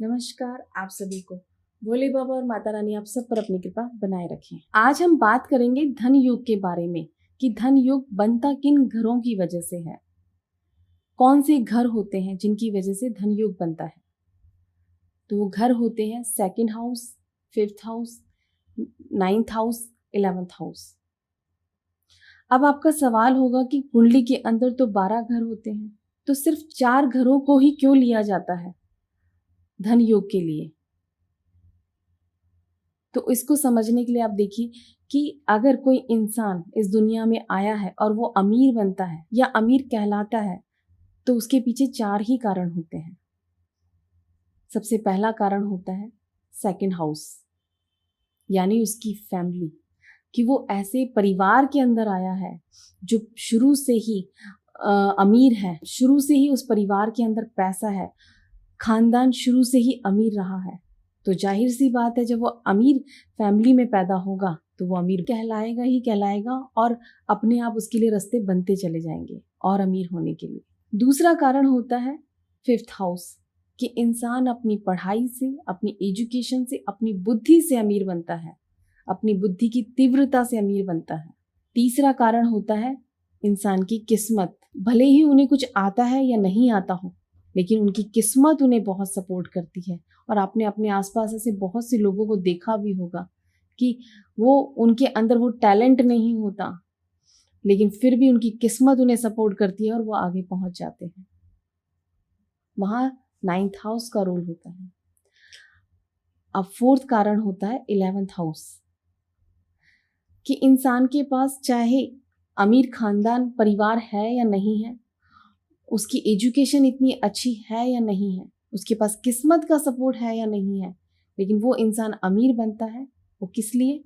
नमस्कार आप सभी को। भोले बाबा और माता रानी आप सब पर अपनी कृपा बनाए रखें। आज हम बात करेंगे धन योग के बारे में कि धन योग बनता किन घरों की वजह से है। कौन से घर होते हैं जिनकी वजह से धन योग बनता है। तो वो घर होते हैं 2nd house, 5th house, 9th house, 11th house. अब आपका सवाल होगा कि कुंडली के अंदर तो 12 घर होते हैं, तो सिर्फ 4 घरों को ही क्यों लिया जाता है धन योग के लिए। तो इसको समझने के लिए आप देखिए कि अगर कोई इंसान इस दुनिया में आया है और वो अमीर बनता है या अमीर कहलाता है तो उसके पीछे 4 ही कारण होते हैं। सबसे पहला कारण होता है 2nd हाउस, यानी उसकी फैमिली, कि वो ऐसे परिवार के अंदर आया है जो शुरू से ही अमीर है, शुरू से ही उस परिवार के अंदर पैसा है, खानदान शुरू से ही अमीर रहा है। तो जाहिर सी बात है जब वो अमीर फैमिली में पैदा होगा तो वो अमीर कहलाएगा ही कहलाएगा और अपने आप उसके लिए रास्ते बनते चले जाएंगे और अमीर होने के लिए। दूसरा कारण होता है 5th हाउस, कि इंसान अपनी पढ़ाई से, अपनी एजुकेशन से, अपनी बुद्धि से अमीर बनता है, अपनी बुद्धि की तीव्रता से अमीर बनता है। तीसरा कारण होता है इंसान की किस्मत। भले ही उन्हें कुछ आता है या नहीं आता हो, लेकिन उनकी किस्मत उन्हें बहुत सपोर्ट करती है। और आपने अपने आसपास ऐसे बहुत से लोगों को देखा भी होगा कि वो उनके अंदर वो टैलेंट नहीं होता, लेकिन फिर भी उनकी किस्मत उन्हें सपोर्ट करती है और वो आगे पहुंच जाते हैं। वहाँ 9th हाउस का रोल होता है। अब 4th कारण होता है 11th हाउस, कि इंसान के पास चाहे अमीर खानदान परिवार है या नहीं है, उसकी एजुकेशन इतनी अच्छी है या नहीं है, उसके पास किस्मत का सपोर्ट है या नहीं है, लेकिन वो इंसान अमीर बनता है। वो किस लिए?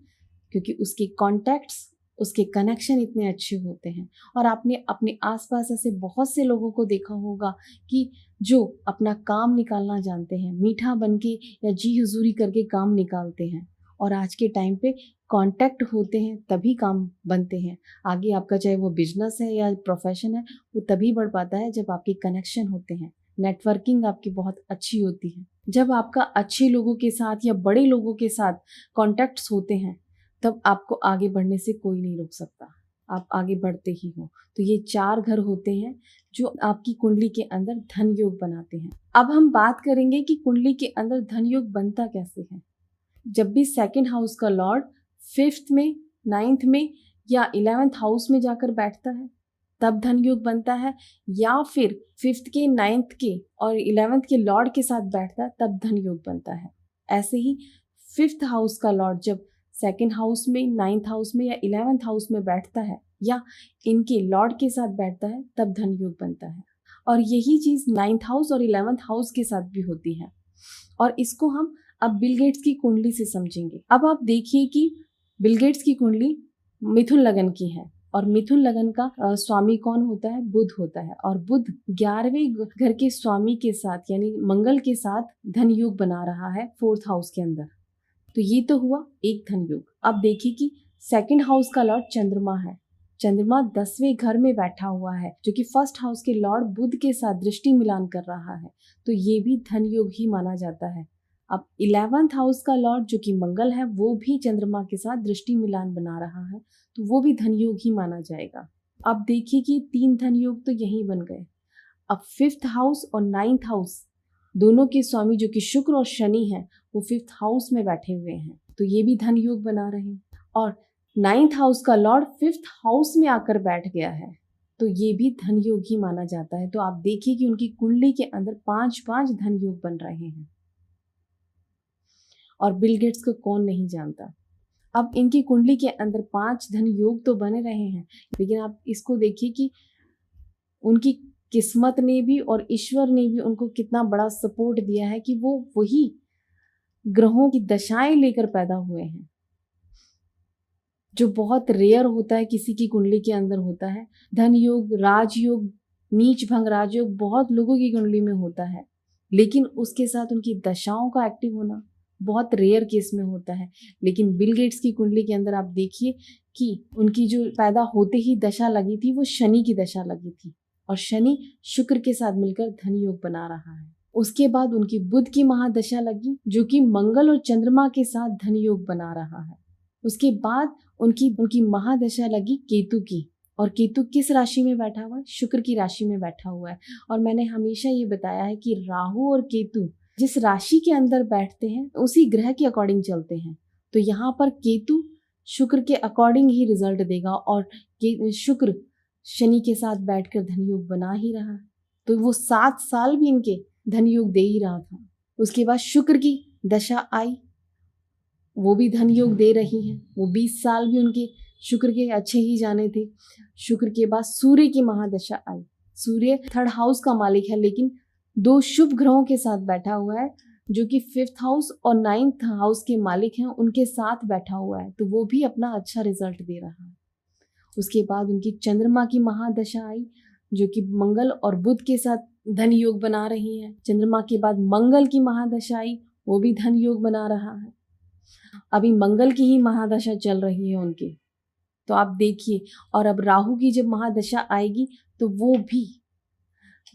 क्योंकि उसके कॉन्टैक्ट्स, उसके कनेक्शन इतने अच्छे होते हैं। और आपने अपने आसपास ऐसे बहुत से लोगों को देखा होगा कि जो अपना काम निकालना जानते हैं, मीठा बनके या जी हुजूरी करके काम निकालते हैं। और आज के टाइम पे कॉन्टैक्ट होते हैं तभी काम बनते हैं। आगे आपका चाहे वो बिजनेस है या प्रोफेशन है, वो तभी बढ़ पाता है जब आपके कनेक्शन होते हैं, नेटवर्किंग आपकी बहुत अच्छी होती है। जब आपका अच्छे लोगों के साथ या बड़े लोगों के साथ कॉन्टैक्ट्स होते हैं तब आपको आगे बढ़ने से कोई नहीं रोक सकता, आप आगे बढ़ते ही हो। तो ये 4 घर होते हैं जो आपकी कुंडली के अंदर धन योग बनाते हैं। अब हम बात करेंगे कि कुंडली के अंदर धन योग बनता कैसे है। जब भी 2nd हाउस का लॉर्ड 5th में, 9th में या 11th हाउस में जाकर बैठता है तब धन योग बनता है, या फिर 5th के, 9th के और 11th के लॉर्ड के साथ बैठता है तब धन योग बनता है। ऐसे ही 5th हाउस का लॉर्ड जब 2nd हाउस में, 9th हाउस में या 11th हाउस में बैठता है या इनके लॉर्ड के साथ बैठता है तब धन योग बनता है। और यही चीज 9th हाउस और 11th हाउस के साथ भी होती है। और इसको हम अब बिल गेट्स की कुंडली से समझेंगे। अब आप देखिए कि बिल गेट्स की कुंडली मिथुन लगन की है और मिथुन लगन का स्वामी कौन होता है? बुध होता है। और बुध 11वें घर के स्वामी के साथ यानी मंगल के साथ धन योग बना रहा है 4th हाउस के अंदर। तो ये तो हुआ एक धन योग। अब देखिए कि 2nd हाउस का लॉर्ड चंद्रमा है। चंद्रमा 10वें घर में बैठा हुआ है जो कि 1st हाउस के लॉर्ड बुध के साथ दृष्टि मिलान कर रहा है, तो ये भी धन योग ही माना जाता है। अब 11th हाउस का लॉर्ड जो कि मंगल है वो भी चंद्रमा के साथ दृष्टि मिलान बना रहा है, तो वो भी धन योग ही माना जाएगा। अब देखिए कि 3 धन योग तो यही बन गए। अब 5th हाउस और 9th हाउस दोनों के स्वामी जो कि शुक्र और शनि है वो 5th हाउस में बैठे हुए हैं, तो ये भी धन योग बना रहे हैं। और 9th हाउस का लॉर्ड 5th हाउस में आकर बैठ गया है, तो ये भी धन योग ही माना जाता है। तो आप देखिए कि उनकी कुंडली के अंदर 5-5 धन योग बन रहे हैं। और बिल गेट्स को कौन नहीं जानता। अब इनकी कुंडली के अंदर 5 धन योग तो बने रहे हैं, लेकिन आप इसको देखिए कि उनकी किस्मत ने भी और ईश्वर ने भी उनको कितना बड़ा सपोर्ट दिया है कि वो वही ग्रहों की दशाएं लेकर पैदा हुए हैं, जो बहुत रेयर होता है, किसी की कुंडली के अंदर होता है। धन योग, राजयोग, नीच भंग राजयोग बहुत लोगों की कुंडली में होता है, लेकिन उसके साथ उनकी दशाओं का एक्टिव होना बहुत रेयर केस में होता है। लेकिन बिल गेट्स की कुंडली के अंदर आप देखिए कि उनकी जो पैदा होते ही दशा लगी थी वो शनि की दशा लगी थी, और शनि शुक्र के साथ मिलकर धन योग बना रहा है। उसके बाद उनकी बुध की महादशा लगी, जो कि मंगल और चंद्रमा के साथ धन योग बना रहा है। उसके बाद उनकी महादशा लगी केतु की, और केतु किस राशि में बैठा हुआ है? शुक्र की राशि में बैठा हुआ है। और मैंने हमेशा ये बताया है कि राहु और केतु जिस राशि के अंदर बैठते हैं उसी ग्रह के अकॉर्डिंग चलते हैं। तो यहाँ पर केतु शुक्र के अकॉर्डिंग ही रिजल्ट देगा, और शुक्र शनि के साथ बैठकर धन योग बना ही रहा है, तो वो 7 साल भी इनके धन योग दे ही रहा था। उसके बाद शुक्र की दशा आई, वो भी धन योग दे रही है, वो 20 साल भी उनके शुक्र के अच्छे ही जाने थे। शुक्र के बाद सूर्य की महादशा आई। सूर्य 3rd हाउस का मालिक है, लेकिन 2 शुभ ग्रहों के साथ बैठा हुआ है, जो कि 5th हाउस और 9th हाउस के मालिक हैं, उनके साथ बैठा हुआ है, तो वो भी अपना अच्छा रिजल्ट दे रहा है। उसके बाद उनकी चंद्रमा की महादशा आई, जो कि मंगल और बुध के साथ धन योग बना रही है। चंद्रमा के बाद मंगल की महादशा आई, वो भी धन योग बना रहा है। अभी मंगल की ही महादशा चल रही है उनकी, तो आप देखिए। और अब राहु की जब महादशा आएगी तो वो भी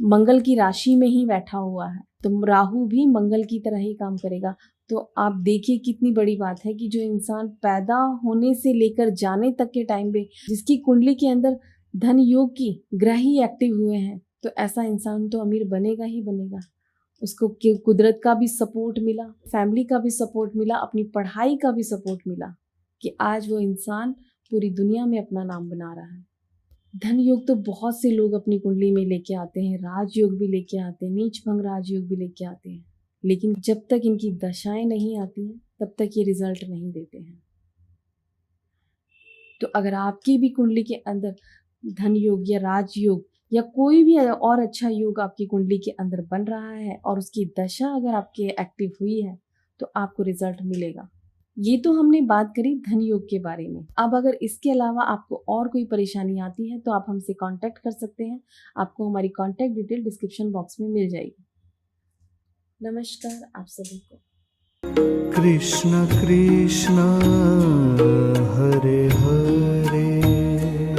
मंगल की राशि में ही बैठा हुआ है, तो राहु भी मंगल की तरह ही काम करेगा। तो आप देखिए कितनी बड़ी बात है कि जो इंसान पैदा होने से लेकर जाने तक के टाइम पे जिसकी कुंडली के अंदर धन योग की ग्रह ही एक्टिव हुए हैं, तो ऐसा इंसान तो अमीर बनेगा ही बनेगा। उसको कुदरत का भी सपोर्ट मिला, फैमिली का भी सपोर्ट मिला, अपनी पढ़ाई का भी सपोर्ट मिला, कि आज वो इंसान पूरी दुनिया में अपना नाम बना रहा है। धन योग तो बहुत से लोग अपनी कुंडली में लेके आते हैं, राजयोग भी लेके आते हैं, नीच भंग राजयोग भी लेके आते हैं, लेकिन जब तक इनकी दशाएं नहीं आती हैं तब तक ये रिजल्ट नहीं देते हैं। तो अगर आपकी भी कुंडली के अंदर धन योग या राजयोग या कोई भी और अच्छा योग आपकी कुंडली के अंदर बन रहा है और उसकी दशा अगर आपके एक्टिव हुई है, तो आपको रिजल्ट मिलेगा। ये तो हमने बात करी धन योग के बारे में। अब अगर इसके अलावा आपको और कोई परेशानी आती है तो आप हमसे कांटेक्ट कर सकते हैं। आपको हमारी कांटेक्ट डिटेल डिस्क्रिप्शन बॉक्स में मिल जाएगी। नमस्कार आप सभी को। कृष्ण कृष्ण हरे